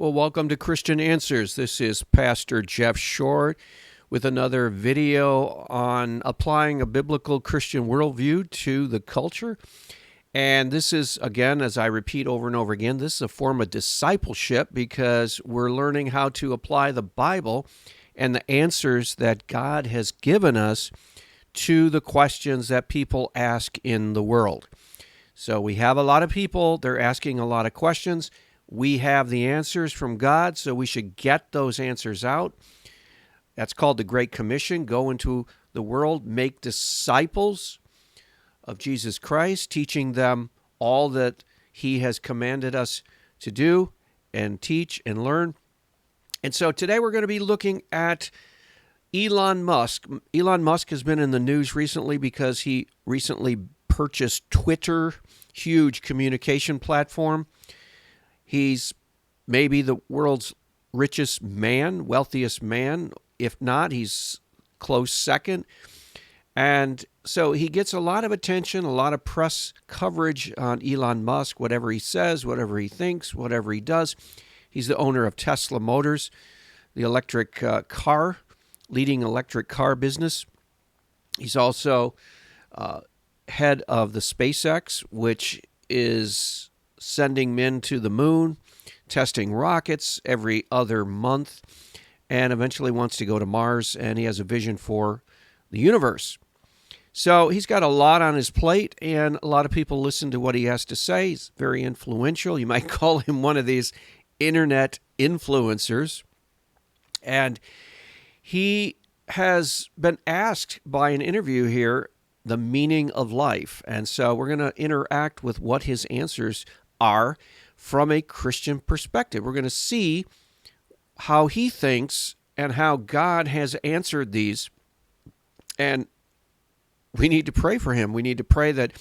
Well, welcome to Christian Answers. This is Pastor Jeff Short with another video on applying a biblical Christian worldview to the culture. And this is, again, as I repeat over and over again, this is a form of discipleship because we're learning how to apply the Bible and the answers that God has given us to the questions that people ask in the world. So we have a lot of people, they're asking a lot of questions. We have the answers from God, so we should get those answers out. That's called the Great Commission. Go into the world, make disciples of Jesus Christ, teaching them all that He has commanded us to do and teach and learn. And so today we're going to be looking at Elon Musk. Elon Musk has been in the news recently because he recently purchased Twitter, huge communication platform. He's maybe the world's richest man, wealthiest man. If not, he's close second. And so he gets a lot of attention, a lot of press coverage on Elon Musk, whatever he says, whatever he thinks, whatever he does. He's the owner of Tesla Motors, the electric car, leading electric car business. He's also head of the SpaceX, which is sending men to the moon, testing rockets every other month, and eventually wants to go to Mars, and he has a vision for the universe. So he's got a lot on his plate, and a lot of people listen to what he has to say. He's very influential. You might call him one of these internet influencers. And he has been asked by an interview here the meaning of life. And so we're going to interact with what his answers are from a Christian perspective. We're going to see how he thinks and how God has answered these. And we need to pray for him. We need to pray that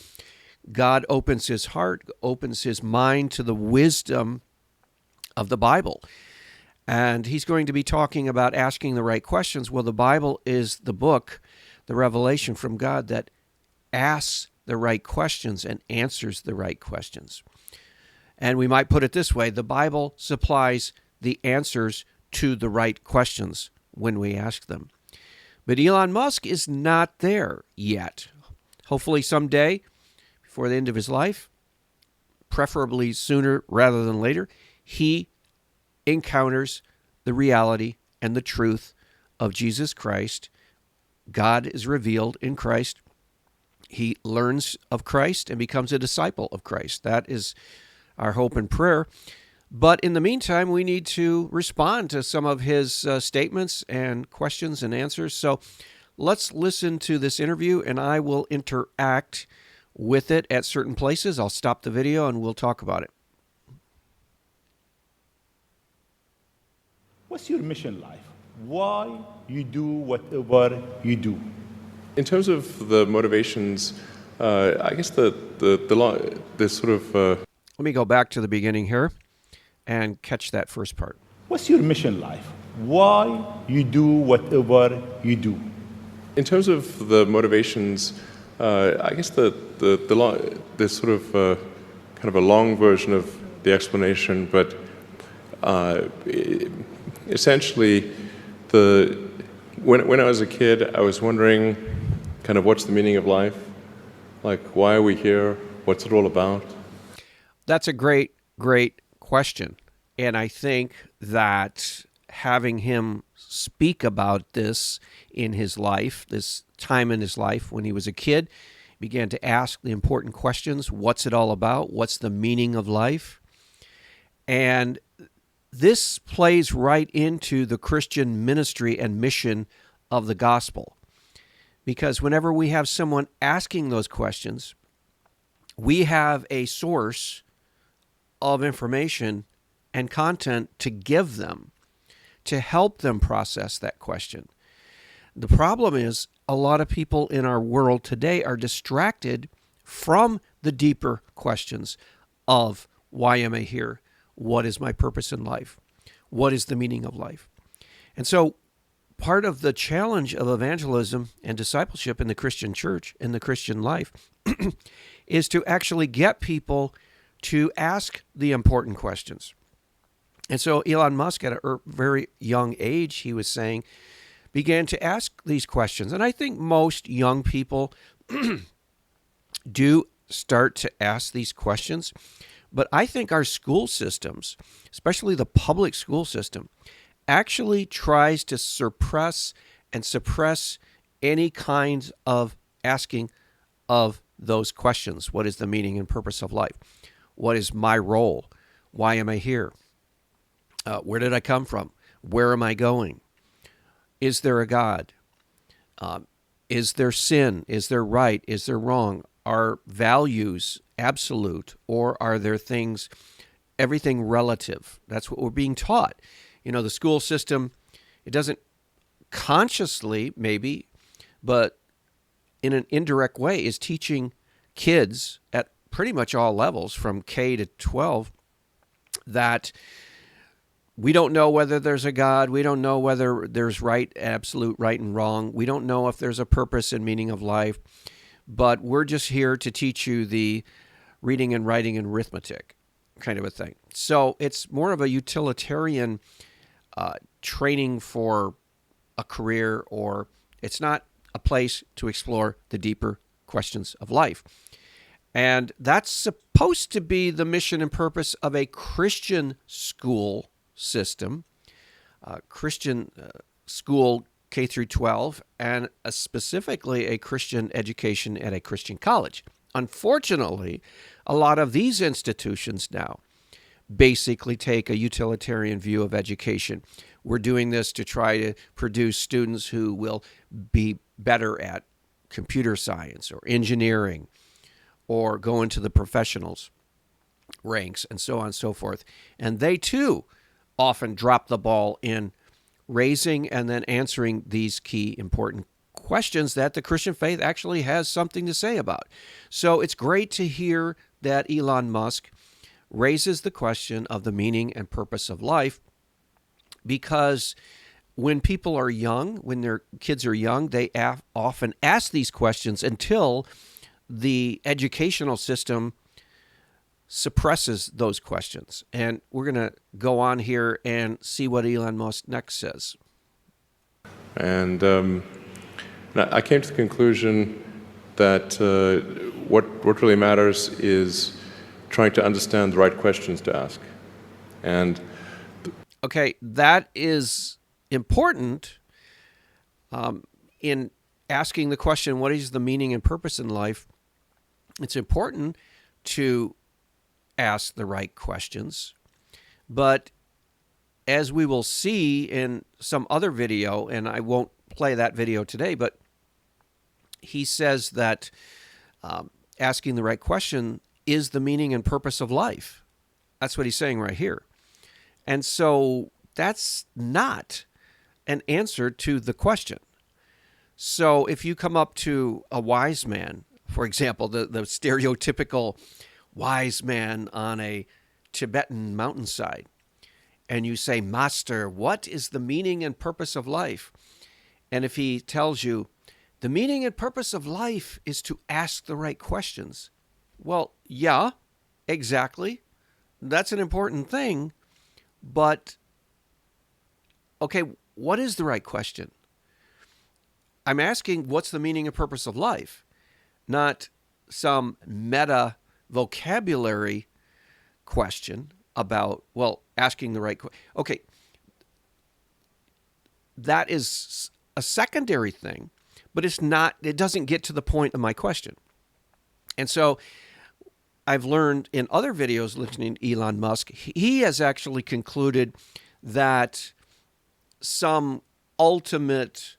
God opens his heart, opens his mind to the wisdom of the Bible. And he's going to be talking about asking the right questions. Well, the Bible is the book, the revelation from God that asks the right questions and answers the right questions. And we might put it this way, the Bible supplies the answers to the right questions when we ask them. But Elon Musk is not there yet. Hopefully someday, before the end of his life, preferably sooner rather than later, he encounters the reality and the truth of Jesus Christ. God is revealed in Christ. He learns of Christ and becomes a disciple of Christ. That is our hope and prayer. But in the meantime, we need to respond to some of his statements and questions and answers. So let's listen to this interview, and I will interact with it at certain places. I'll stop the video, and we'll talk about it. What's your mission in life? Why you do whatever you do? In terms of the motivations, I guess the sort of... Let me go back to the beginning here and catch that first part. What's your mission in life? Why you do whatever you do? In terms of the motivations, I guess the sort of kind of a long version of the explanation, but essentially, when I was a kid, I was wondering kind of what's the meaning of life? Like, why are we here? What's it all about? That's a great question. And I think that having him speak about this in his life, this time in his life when he was a kid, began to ask the important questions. What's it all about? What's the meaning of life? And this plays right into the Christian ministry and mission of the gospel. Because whenever we have someone asking those questions, we have a source of information and content to give them, to help them process that question. The problem is a lot of people in our world today are distracted from the deeper questions of why am I here? What is my purpose in life? What is the meaning of life? And so part of the challenge of evangelism and discipleship in the Christian church, in the Christian life, is to actually get people to ask the important questions. And so Elon Musk, at a very young age, he was saying, began to ask these questions. And I think most young people do start to ask these questions. But I think our school systems, especially the public school system, actually tries to suppress any kinds of asking of those questions. What is the meaning and purpose of life? What is my role? Why am I here? Where did I come from? Where am I going? Is there a God? Is there sin? Is there right? Is there wrong? Are values absolute, or are there things, everything relative? That's what we're being taught. The school system, it doesn't consciously, maybe, but in an indirect way, is teaching kids at pretty much all levels, from K to 12, that we don't know whether there's a God. We don't know whether there's absolute right and wrong. We don't know if there's a purpose and meaning of life. But we're just here to teach you the reading and writing and arithmetic kind of a thing. So it's more of a utilitarian training for a career, or it's not a place to explore the deeper questions of life. And that's supposed to be the mission and purpose of a Christian school system, Christian school K through 12, and specifically a Christian education at a Christian college. Unfortunately, a lot of these institutions now basically take a utilitarian view of education. We're doing this to try to produce students who will be better at computer science or engineering, or go into the professionals ranks, and so on and so forth. And they too often drop the ball in raising and then answering these key important questions that the Christian faith actually has something to say about. So it's great to hear that Elon Musk raises the question of the meaning and purpose of life, because when people are young, when their kids are young, they often ask these questions until the educational system suppresses those questions. And we're going to go on here and see what Elon Musk next says. And I came to the conclusion that what really matters is trying to understand the right questions to ask. And okay, that is important in asking the question, what is the meaning and purpose in life? It's important to ask the right questions. But as we will see in some other video, and I won't play that video today, but he says that asking the right question is the meaning and purpose of life. That's what he's saying right here. And so that's not an answer to the question. So if you come up to a wise man, for example, the stereotypical wise man on a Tibetan mountainside, and you say, "Master, what is the meaning and purpose of life?" And if he tells you, the meaning and purpose of life is to ask the right questions. Well, yeah, exactly. That's an important thing. But, okay, what is the right question? I'm asking, what's the meaning and purpose of life? Not some meta vocabulary question about, well, asking the right question. Okay, that is a secondary thing, but it doesn't get to the point of my question. And so I've learned in other videos listening to Elon Musk, he has actually concluded that some ultimate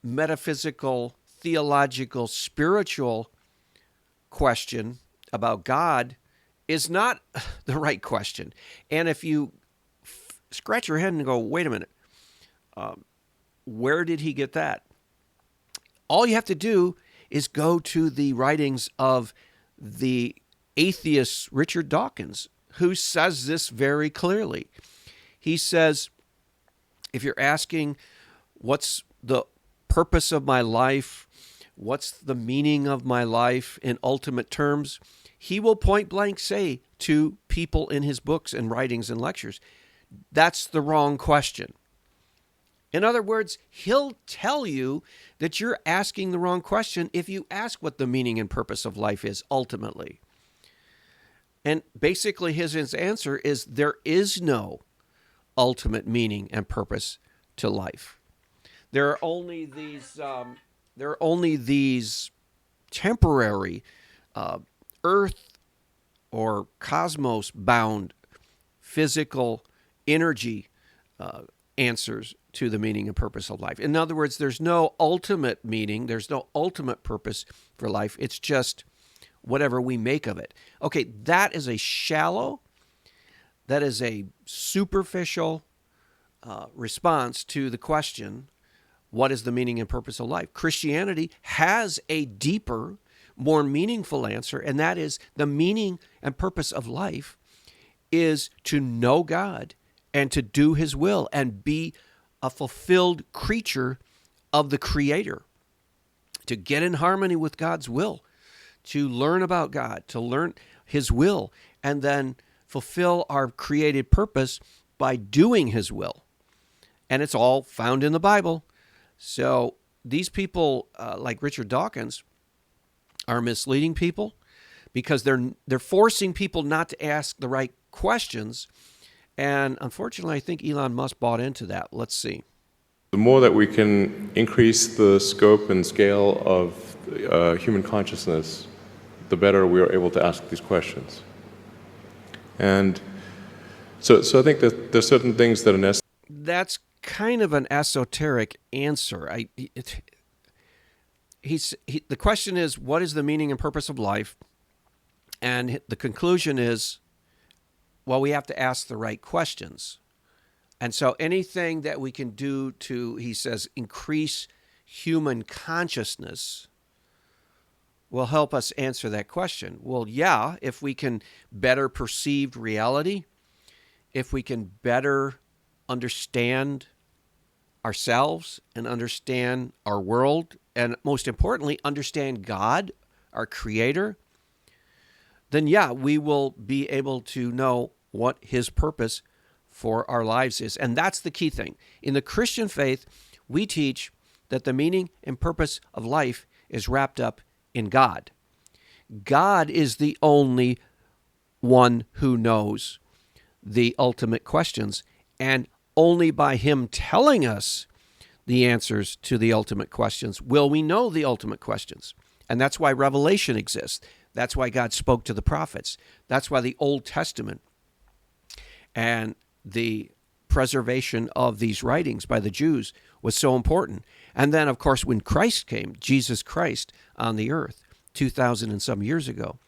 metaphysical, theological, spiritual question about God is not the right question. And if you scratch your head and go, wait a minute, where did he get that? All you have to do is go to the writings of the atheist Richard Dawkins, who says this very clearly. He says, if you're asking what's the purpose of my life, what's the meaning of my life in ultimate terms, he will point blank say to people in his books and writings and lectures, that's the wrong question. In other words, he'll tell you that you're asking the wrong question if you ask what the meaning and purpose of life is ultimately. And basically his answer is there is no ultimate meaning and purpose to life. There are only these temporary earth or cosmos bound physical energy answers to the meaning and purpose of life. In other words, there's no ultimate meaning, there's no ultimate purpose for life. It's just whatever we make of it. Okay, that is a shallow, that is a superficial response to the question, what is the meaning and purpose of life? Christianity has a deeper, more meaningful answer, and that is the meaning and purpose of life is to know God and to do his will and be a fulfilled creature of the Creator, to get in harmony with God's will, to learn about God, to learn his will, and then fulfill our created purpose by doing his will. And it's all found in the Bible. So these people like Richard Dawkins are misleading people because they're forcing people not to ask the right questions. And unfortunately, I think Elon Musk bought into that. Let's see. The more that we can increase the scope and scale of human consciousness, the better we are able to ask these questions. And so I think that there's certain things that are necessary. That's kind of an esoteric answer. The question is, what is the meaning and purpose of life? And the conclusion is, well, we have to ask the right questions. And so anything that we can do to, he says, increase human consciousness will help us answer that question. Well, yeah, if we can better perceive reality, if we can better understand ourselves and understand our world, and most importantly, understand God, our Creator, then yeah, we will be able to know what his purpose for our lives is. And that's the key thing. In the Christian faith, we teach that the meaning and purpose of life is wrapped up in God. God is the only one who knows the ultimate questions, and only by him telling us the answers to the ultimate questions will we know the ultimate questions. And that's why revelation exists. That's why God spoke to the prophets. That's why the Old Testament and the preservation of these writings by the Jews was so important. And then, of course, when Christ came, Jesus Christ on the earth, 2,000 and some years ago,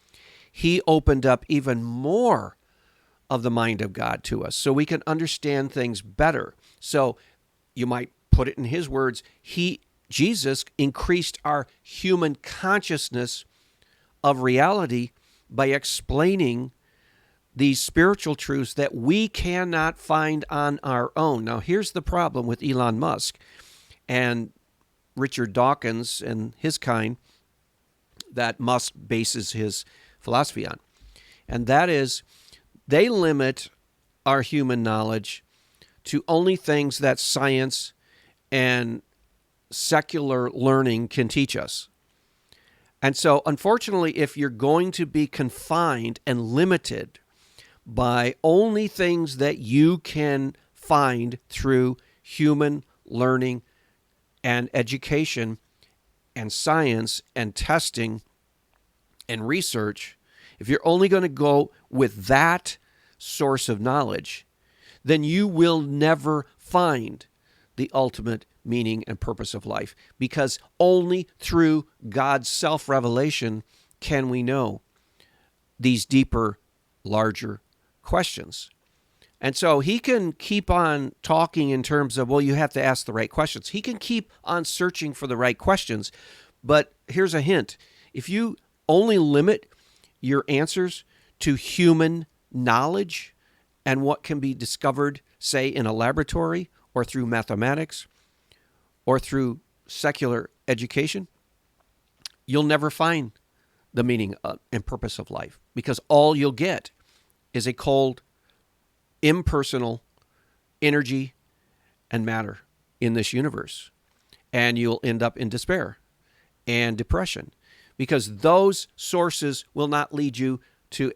he opened up even more of the mind of God to us so we can understand things better. So you might put it in his words, Jesus increased our human consciousness of reality by explaining these spiritual truths that we cannot find on our own. Now, here's the problem with Elon Musk and Richard Dawkins and his kind that Musk bases his philosophy on. And that is, they limit our human knowledge to only things that science and secular learning can teach us. And so, unfortunately, if you're going to be confined and limited by only things that you can find through human learning and education and science and testing and research, if you're only going to go with that source of knowledge, then you will never find the ultimate meaning and purpose of life, because only through God's self-revelation can we know these deeper, larger questions. And so he can keep on talking in terms of, well, you have to ask the right questions. He can keep on searching for the right questions. But here's a hint. If you only limit your answers to human knowledge and what can be discovered, say, in a laboratory or through mathematics or through secular education, you'll never find the meaning and purpose of life, because all you'll get is a cold, impersonal energy and matter in this universe. And you'll end up in despair and depression because those sources will not lead you to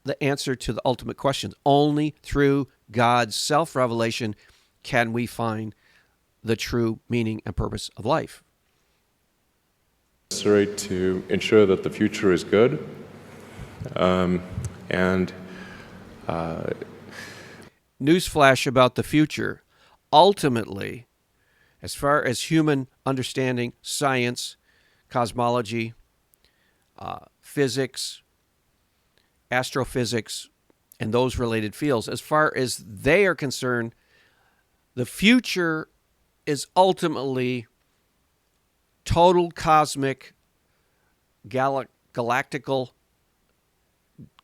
the answer to the ultimate questions. Only through God's self-revelation can we find the true meaning and purpose of life. Necessary to ensure that the future is good, and Newsflash about the future. Ultimately, as far as human understanding, science, cosmology, physics, astrophysics, and those related fields, as far as they are concerned, the future is ultimately total cosmic, galactical,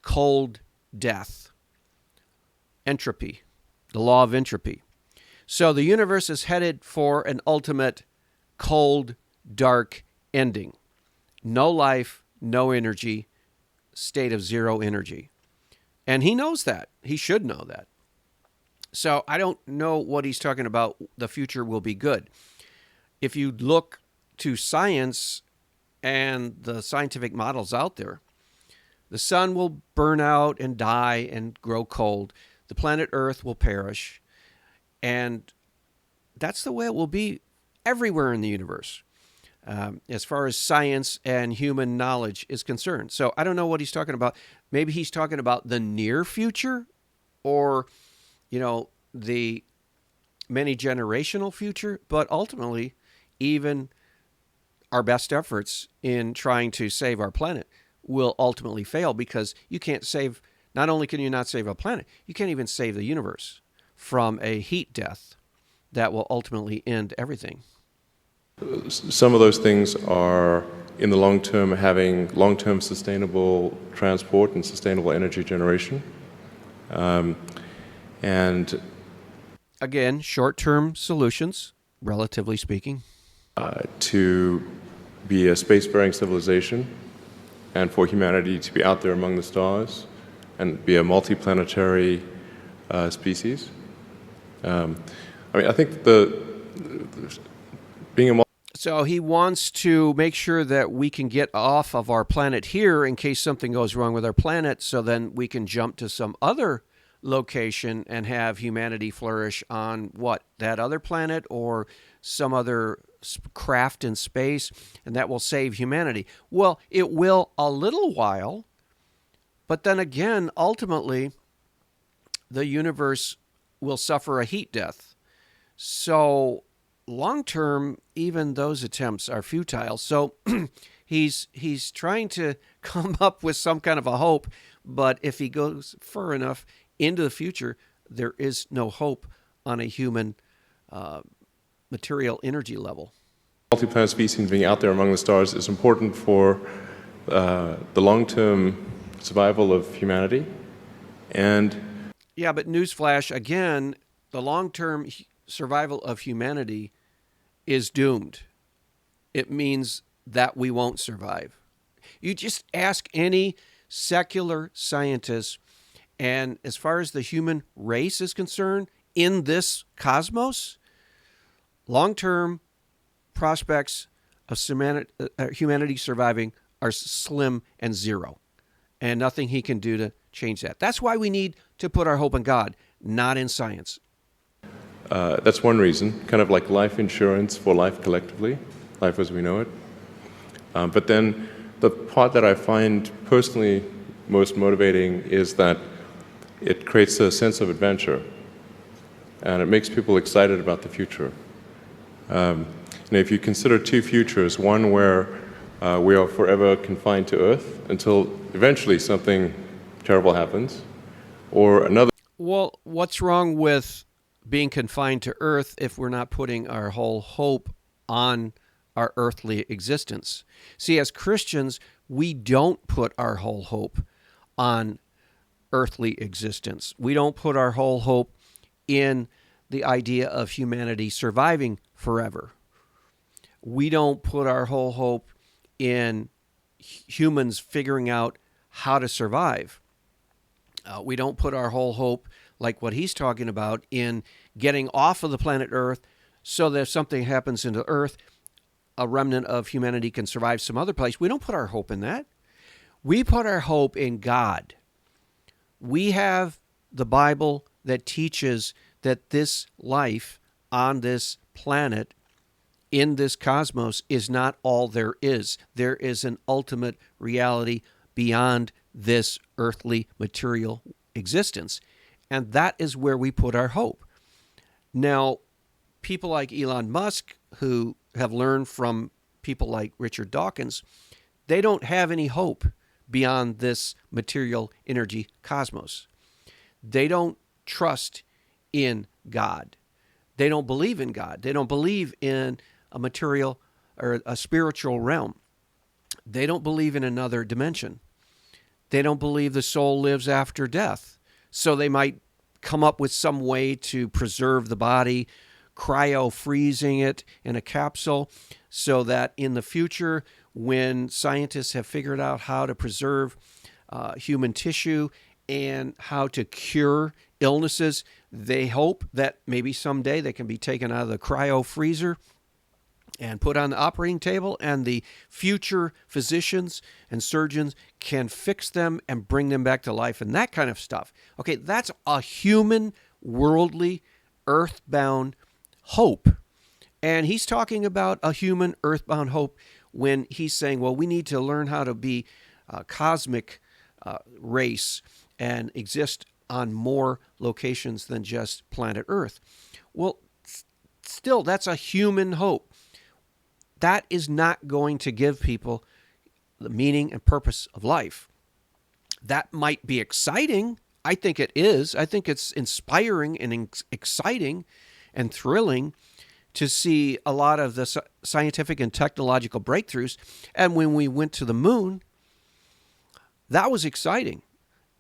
cold death. Entropy, the law of entropy. So the universe is headed for an ultimate cold, dark ending. No life, no energy, state of zero energy. And he knows that. He should know that. So I don't know what he's talking about. The future will be good. If you look to science and the scientific models out there, the sun will burn out and die and grow cold. The planet Earth will perish. And that's the way it will be everywhere in the universe, as far as science and human knowledge is concerned. So I don't know what he's talking about. Maybe he's talking about the near future, or, the many generational future. But ultimately, even our best efforts in trying to save our planet will ultimately fail, because you can't save, not only can you not save a planet, you can't even save the universe from a heat death that will ultimately end everything. some of those things are, in the long term, having long-term sustainable transport and sustainable energy generation. And Again, short-term solutions, relatively speaking. to be a spacefaring civilization, and for humanity to be out there among the stars and be a multiplanetary species. I think being a So he wants to make sure that we can get off of our planet here in case something goes wrong with our planet, so then we can jump to some other location and have humanity flourish on that other planet or some other craft in space, and that will save humanity. Well, it will a little while, but then again, ultimately, the universe will suffer a heat death. So long term, even those attempts are futile. So he's trying to come up with some kind of a hope, but if he goes far enough into the future, there is no hope on a human material energy level. multi-planet species being out there among the stars is important for the long-term survival of humanity. And Yeah, but newsflash, again, the long-term survival of humanity is doomed. It means that we won't survive. You just ask any secular scientist, and as far as the human race is concerned, in this cosmos, long-term prospects of humanity surviving are slim and zero, and nothing he can do to change that. That's why we need to put our hope in God, not in science. that's one reason, kind of like life insurance for life collectively, life as we know it. But then the part that I find personally most motivating is that it creates a sense of adventure, and it makes people excited about the future. If you consider two futures, one where we are forever confined to Earth until eventually something terrible happens, or another. Well, what's wrong with being confined to Earth if we're not putting our whole hope on our earthly existence? See, as Christians, we don't put our whole hope on earthly existence. We don't put our whole hope in the idea of humanity surviving forever. We don't put our whole hope in humans figuring out how to survive. We don't put our whole hope, like what he's talking about, in getting off of the planet Earth so that if something happens into Earth, a remnant of humanity can survive some other place. We don't put our hope in that. We put our hope in God. We have the Bible that teaches that this life on this planet, in this cosmos, is not all there is. There is an ultimate reality beyond this earthly material existence. And that is where we put our hope. Now, people like Elon Musk, who have learned from people like Richard Dawkins, they don't have any hope beyond this material energy cosmos. They don't trust in God. They don't believe in God. They don't believe in a material or a spiritual realm. They don't believe in another dimension. They don't believe the soul lives after death. So they might come up with some way to preserve the body, cryo-freezing it in a capsule so that in the future, when scientists have figured out how to preserve human tissue and how to cure illnesses, they hope that maybe someday they can be taken out of the cryo freezer and put on the operating table, and the future physicians and surgeons can fix them and bring them back to life and that kind of stuff. Okay, that's a human, worldly, earthbound hope. And he's talking about a human, earthbound hope when he's saying, well, we need to learn how to be a cosmic race and exist on more locations than just planet Earth. Well, still, that's a human hope. That is not going to give people the meaning and purpose of life. That might be exciting. I think it is. I think it's inspiring and exciting and thrilling to see a lot of the scientific and technological breakthroughs. And when we went to the moon, that was exciting.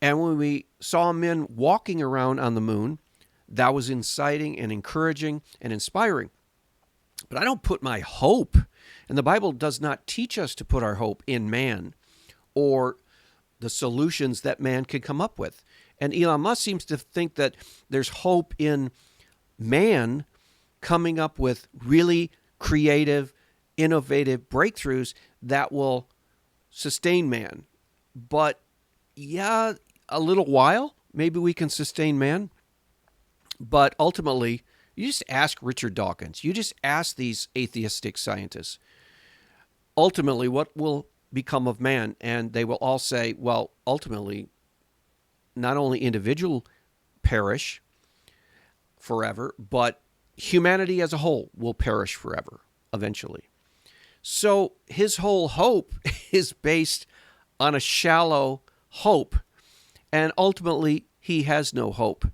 And when we saw men walking around on the moon, that was inciting and encouraging and inspiring. But I don't put my hope, and the Bible does not teach us to put our hope in man or the solutions that man could come up with. And Elon Musk seems to think that there's hope in man coming up with really creative, innovative breakthroughs that will sustain man. But yeah, a little while, maybe we can sustain man. But ultimately, you just ask Richard Dawkins. You just ask these atheistic scientists. Ultimately, what will become of man? And they will all say, well, ultimately, not only individual perish forever, but humanity as a whole will perish forever eventually. So his whole hope is based on a shallow hope. And ultimately, he has no hope.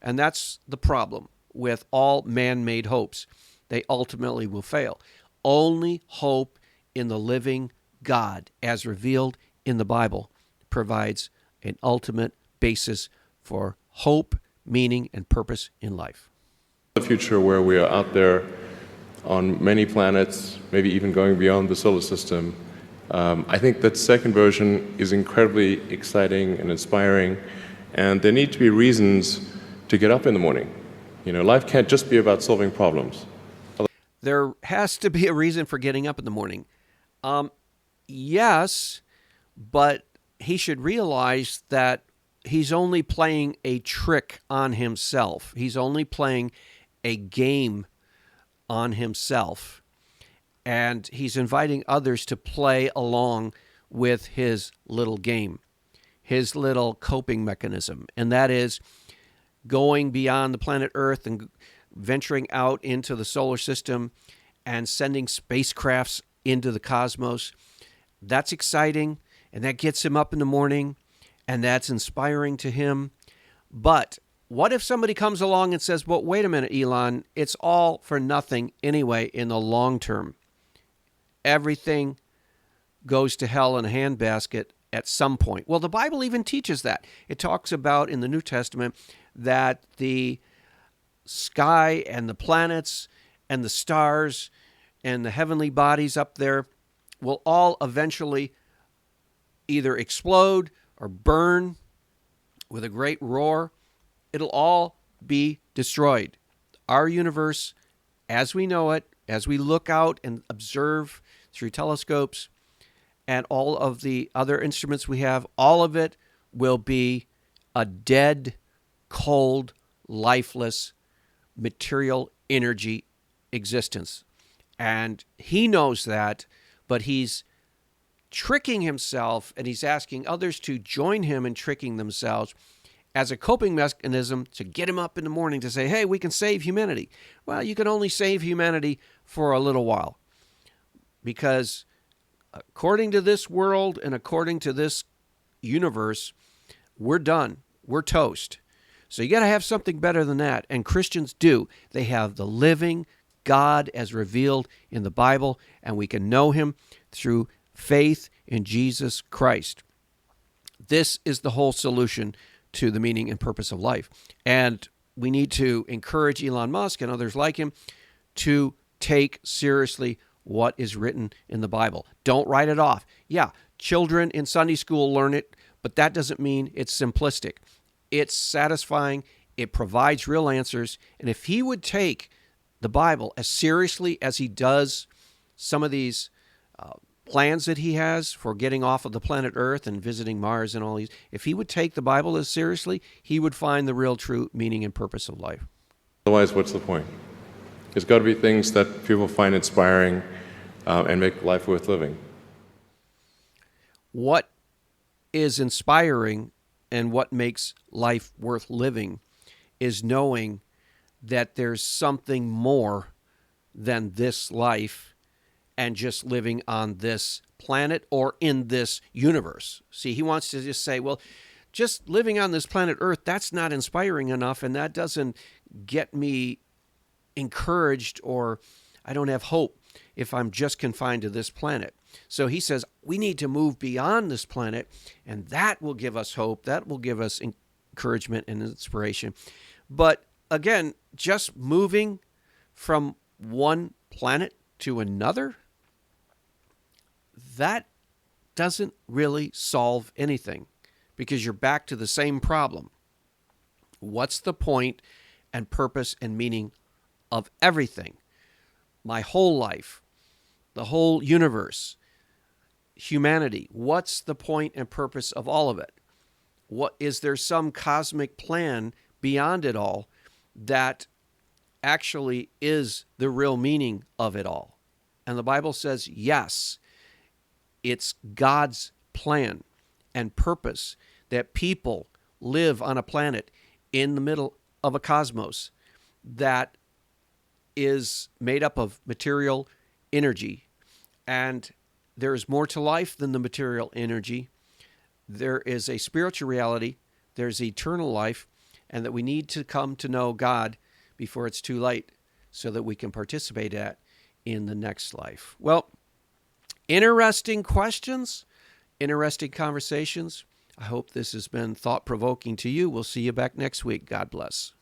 And that's the problem with all man-made hopes. They ultimately will fail. Only hope in the living God, as revealed in the Bible, provides an ultimate basis for hope, meaning, and purpose in life. The future where we are out there on many planets, maybe even going beyond the solar system, I think that second version is incredibly exciting and inspiring, and there need to be reasons to get up in the morning. You know, life can't just be about solving problems. There has to be a reason for getting up in the morning. Yes, but he should realize that he's only playing a trick on himself. He's only playing a game on himself. And he's inviting others to play along with his little game, his little coping mechanism. And that is going beyond the planet Earth and venturing out into the solar system and sending spacecrafts into the cosmos. That's exciting, and that gets him up in the morning, and that's inspiring to him. But what if somebody comes along and says, well, wait a minute, Elon, it's all for nothing anyway in the long term. Everything goes to hell in a handbasket at some point. Well, the Bible even teaches that. It talks about in the New Testament that the sky and the planets and the stars and the heavenly bodies up there will all eventually either explode or burn with a great roar. It'll all be destroyed. our universe as we know it, as we look out and observe through telescopes and all of the other instruments we have, all of it will be a dead, cold, lifeless, material energy existence. And he knows that, but he's tricking himself, and he's asking others to join him in tricking themselves as a coping mechanism to get him up in the morning to say, hey, we can save humanity. Well, you can only save humanity for a little while, because according to this world and according to this universe, we're done. We're toast. So you got to have something better than that. And Christians do. They have the living God as revealed in the Bible, and we can know him through faith in Jesus Christ. This is the whole solution to the meaning and purpose of life. And we need to encourage Elon Musk and others like him to take seriously what is written in the Bible. Don't write it off. Yeah, children in Sunday school learn it, but that doesn't mean it's simplistic. It's satisfying. It provides real answers. And if he would take the Bible as seriously as he does some of these plans that he has for getting off of the planet Earth and visiting Mars and all these, if he would take the Bible as seriously, he would find the real true meaning and purpose of life. Otherwise, what's the point? It's got to be things that people find inspiring and make life worth living. What is inspiring and what makes life worth living is knowing that there's something more than this life and just living on this planet or in this universe. See, he wants to just say, well, just living on this planet Earth, that's not inspiring enough, and that doesn't get me encouraged, or I don't have hope if I'm just confined to this planet. So he says we need to move beyond this planet, and that will give us hope. That will give us encouragement and inspiration. But again, just moving from one planet to another, that doesn't really solve anything, because you're back to the same problem. What's the point and purpose and meaning of everything? My whole life, the whole universe, humanity. What's the point and purpose of all of it? What is there some cosmic plan beyond it all that actually is the real meaning of it all? And the Bible says, yes, it's God's plan and purpose that people live on a planet in the middle of a cosmos that is made up of material energy. And there is more to life than the material energy. There is a spiritual reality. There's eternal life, and that we need to come to know God before it's too late so that we can participate in the next life. Well, interesting questions, interesting conversations. I hope this has been thought-provoking to you. We'll see you back next week. God bless.